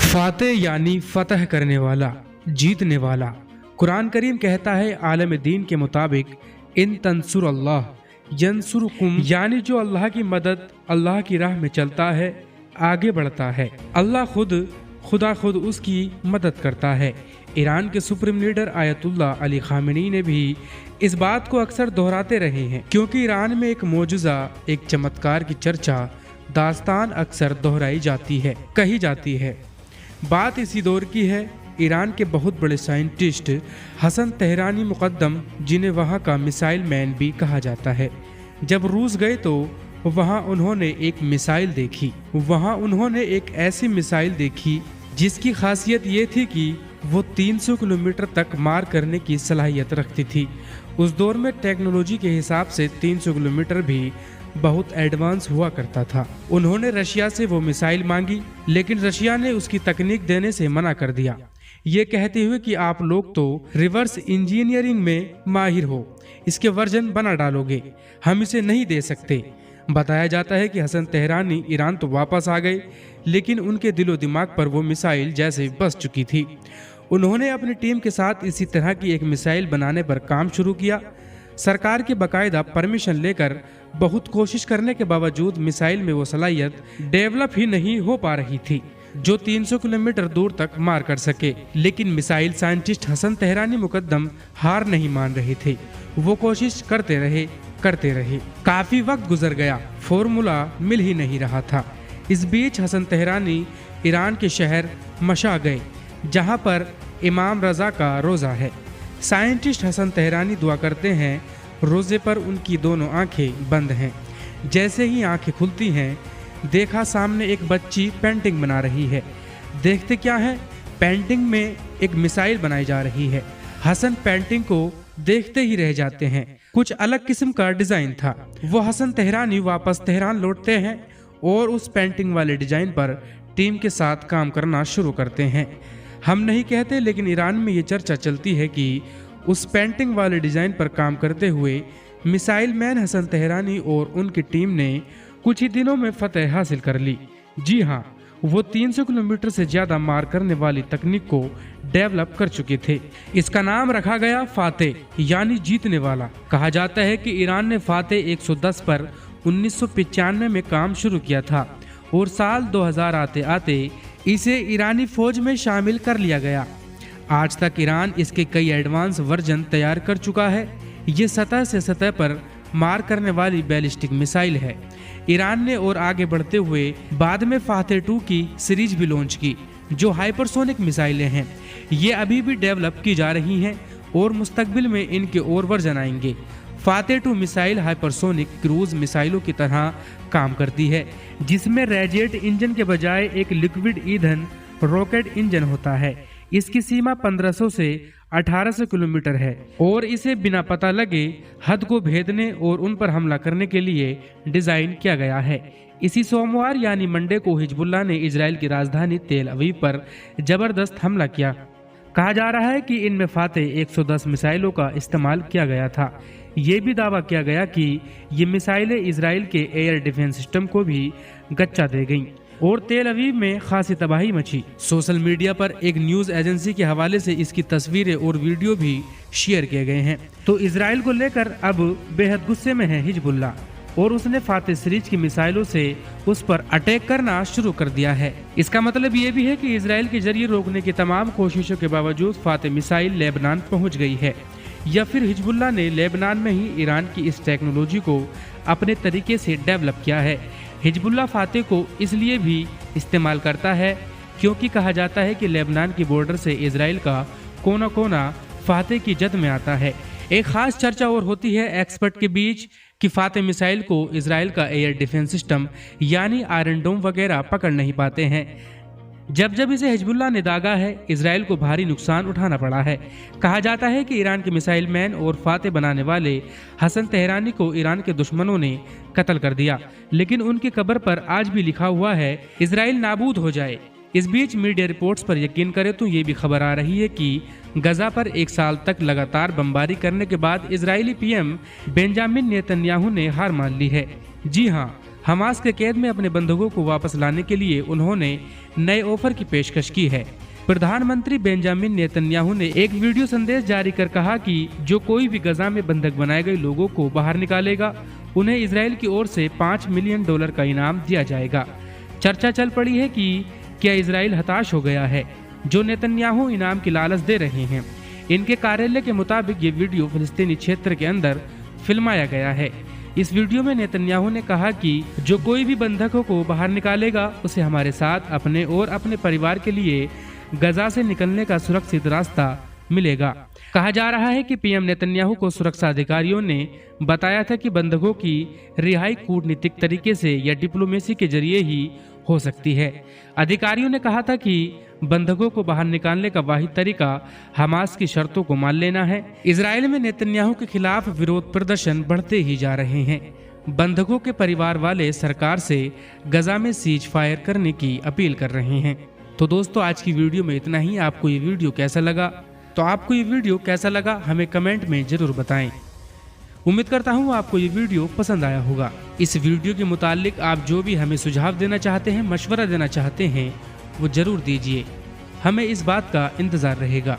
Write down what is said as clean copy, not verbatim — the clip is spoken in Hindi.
फातेह यानी फतह करने वाला, जीतने वाला। कुरान करीम कहता है आलम दीन के मुताबिक इन तंसुर अल्लाह यंसुरकुम, यानी जो अल्लाह की मदद, अल्लाह की राह में चलता है, आगे बढ़ता है, अल्लाह खुदा खुद उसकी मदद करता है। ईरान के supreme leader Ayatollah Ali Khamenei ने भी इस बात को अक्सर दोहराते रहे हैं, क्योंकि ईरान में एक मौजूजा, एक चमत्कार की चर्चा, दास्तान अक्सर दोहराई जाती है, कही जाती है। बात इसी दौर की है। ईरान के बहुत बड़े साइंटिस्ट हसन तेहरानी मुकद्दम, जिन्हें वहाँ का मिसाइल मैन भी कहा जाता है, जब रूस गए तो वहाँ उन्होंने एक मिसाइल देखी। वहाँ उन्होंने एक ऐसी मिसाइल देखी जिसकी खासियत ये थी कि वो 300 किलोमीटर तक मार करने की सलाहियत रखती थी। उस दौर में टेक्नोलॉजी के हिसाब से 300 किलोमीटर भी बहुत एडवांस हुआ करता था। उन्होंने रशिया से वो मिसाइल मांगी, लेकिन रशिया ने उसकी तकनीक देने से मना कर दिया, ये कहते हुए कि आप लोग तो रिवर्स इंजीनियरिंग में माहिर हो, इसके वर्जन बना डालोगे, हम इसे नहीं दे सकते। बताया जाता है कि हसन तेहरानी ईरान तो वापस आ गए, लेकिन उनके दिलो दिमाग पर वो मिसाइल जैसे बस चुकी थी। उन्होंने अपनी टीम के साथ इसी तरह की एक मिसाइल बनाने पर काम शुरू किया। सरकार की बाकायदा परमिशन लेकर बहुत कोशिश करने के बावजूद मिसाइल में वो सलाहियत डेवलप ही नहीं हो पा रही थी जो 300 किलोमीटर दूर तक मार कर सके। लेकिन मिसाइल साइंटिस्ट हसन तेहरानी मुकद्दम हार नहीं मान रहे थे। वो कोशिश करते रहे। काफी वक्त गुजर गया, फॉर्मूला मिल ही नहीं रहा था। इस बीच हसन तेहरानी ईरान के शहर मशा गए, जहाँ पर इमाम रजा का रोज़ा है। साइंटिस्ट हसन तेहरानी दुआ करते हैं, रोज़े पर उनकी दोनों आंखें बंद हैं। जैसे ही आंखें खुलती हैं, देखा सामने एक बच्ची पेंटिंग बना रही है। देखते क्या है, पेंटिंग में एक मिसाइल बनाई जा रही है। हसन पेंटिंग को देखते ही रह जाते हैं। कुछ अलग किस्म का डिजाइन था। वो हसन तेहरानी वापस तेहरान लौटते हैं और उस पेंटिंग वाले डिजाइन पर टीम के साथ काम करना शुरू करते हैं। हम नहीं कहते, लेकिन ईरान में ये चर्चा चलती है कि उस पेंटिंग वाले डिजाइन पर काम करते हुए मिसाइल मैन हसन तेहरानी और उनकी टीम ने कुछ ही दिनों में फतह हासिल कर ली। जी हाँ, वो 300 किलोमीटर से ज्यादा मार करने वाली तकनीक को डेवलप कर चुके थे। इसका नाम रखा गया फातेह, यानी जीतने वाला। कहा जाता है कि ईरान ने फातेह 110 पर 1995 में काम शुरू किया था और साल 2000 आते आते इसे ईरानी फौज में शामिल कर लिया गया। आज तक ईरान इसके कई एडवांस वर्जन तैयार कर चुका है। ये सतह से सतह पर मार करने वाली बैलिस्टिक मिसाइल है। ईरान ने और आगे बढ़ते हुए बाद में फातेह 2 की सीरीज भी लॉन्च की, जो हाइपरसोनिक मिसाइलें हैं। ये अभी भी डेवलप की जा रही हैं और मुस्तकबिल में इनके और वर्जन आएंगे। फातेह 2 मिसाइल हाइपरसोनिक क्रूज मिसाइलों की तरह काम करती है, जिसमें रेजेट इंजन के बजाय एक लिक्विड ईंधन रॉकेट इंजन होता है। इसकी सीमा 1500 से 1800 किलोमीटर है और इसे बिना पता लगे हद को भेदने और उन पर हमला करने के लिए डिजाइन किया गया है। इसी सोमवार यानी मंडे को हिजबुल्लाह ने इजराइल की राजधानी तेल अवीव पर जबरदस्त हमला किया। कहा जा रहा है कि इनमें फातेह 110 मिसाइलों का इस्तेमाल किया गया था। ये भी दावा किया गया कि ये मिसाइलें इजराइल के एयर डिफेंस सिस्टम को भी गच्चा दे गईं और तेल अवीव में खासी तबाही मची। सोशल मीडिया पर एक न्यूज एजेंसी के हवाले से इसकी तस्वीरें और वीडियो भी शेयर किए गए हैं। तो इजराइल को लेकर अब बेहद गुस्से में है हिजबुल्लाह और उसने फातेह सीरीज की मिसाइलों से उस पर अटैक करना शुरू कर दिया है। इसका मतलब ये भी है कि इजराइल के जरिए रोकने की तमाम कोशिशों के बावजूद फातेह मिसाइल लेबनान पहुंच गई है, या फिर हिजबुल्लाह ने लेबनान में ही ईरान की इस टेक्नोलॉजी को अपने तरीके से डेवलप किया है। हिजबुल्लाह फातेह को इसलिए भी इस्तेमाल करता है क्योंकि कहा जाता है कि लेबनान की बॉर्डर से इजराइल का कोना कोना फातेह की जद में आता है। एक खास चर्चा और होती है एक्सपर्ट के बीच कि फातेह मिसाइल को इजराइल का एयर डिफेंस सिस्टम यानी आयरन डोम वगैरह पकड़ नहीं पाते हैं। जब इसे हिजबुल्लाह ने दागा है, इजराइल को भारी नुकसान उठाना पड़ा है। कहा जाता है कि ईरान के मिसाइल मैन और फातेह बनाने वाले हसन तेहरानी को ईरान के दुश्मनों ने कत्ल कर दिया, लेकिन उनकी कब्र पर आज भी लिखा हुआ है इजराइल नाबूद हो जाए। इस बीच मीडिया रिपोर्ट्स पर यकीन करें तो ये भी खबर आ रही है कि गजा पर 1 साल तक लगातार बमबारी करने के बाद इजरायली पीएम बेंजामिन नेतन्याहू ने हार मान ली है। जी हाँ, हमास के कैद में अपने बंधकों को वापस लाने के लिए उन्होंने नए ऑफर की पेशकश की है। प्रधानमंत्री बेंजामिन नेतन्याहू ने एक वीडियो संदेश जारी कर कहा कि जो कोई भी गजा में बंधक बनाए गए लोगों को बाहर निकालेगा उन्हें इजराइल की ओर से $5 मिलियन का इनाम दिया जाएगा। चर्चा चल पड़ी है कि क्या इजराइल हताश हो गया है जो नेतन्याहू इनाम की लालच दे रहे हैं। इनके कार्यालय के मुताबिक ये वीडियो फिलिस्तीनी क्षेत्र के अंदर फिल्माया गया है। इस वीडियो में नेतन्याहू ने कहा कि जो कोई भी बंधकों को बाहर निकालेगा उसे हमारे साथ अपने और अपने परिवार के लिए गजा से निकलने का सुरक्षित रास्ता मिलेगा। कहा जा रहा है कि पीएम नेतन्याहू को सुरक्षा अधिकारियों ने बताया था कि बंधकों की रिहाई कूटनीतिक तरीके से या डिप्लोमेसी के जरिए ही हो सकती है। अधिकारियों ने कहा था कि बंधकों को बाहर निकालने का वाहिद तरीका हमास की शर्तों को मान लेना है। इजराइल में नेतन्याहू के खिलाफ विरोध प्रदर्शन बढ़ते ही जा रहे हैं। बंधकों के परिवार वाले सरकार से गजा में सीज फायर करने की अपील कर रहे हैं। तो दोस्तों आज की वीडियो में इतना ही। आपको ये वीडियो कैसा लगा हमें कमेंट में जरूर बताएं। उम्मीद करता हूँ आपको ये वीडियो पसंद आया होगा। इस वीडियो के मुतालिक आप जो भी हमें सुझाव देना चाहते हैं, मशवरा देना चाहते हैं, वो जरूर दीजिए। हमें इस बात का इंतजार रहेगा।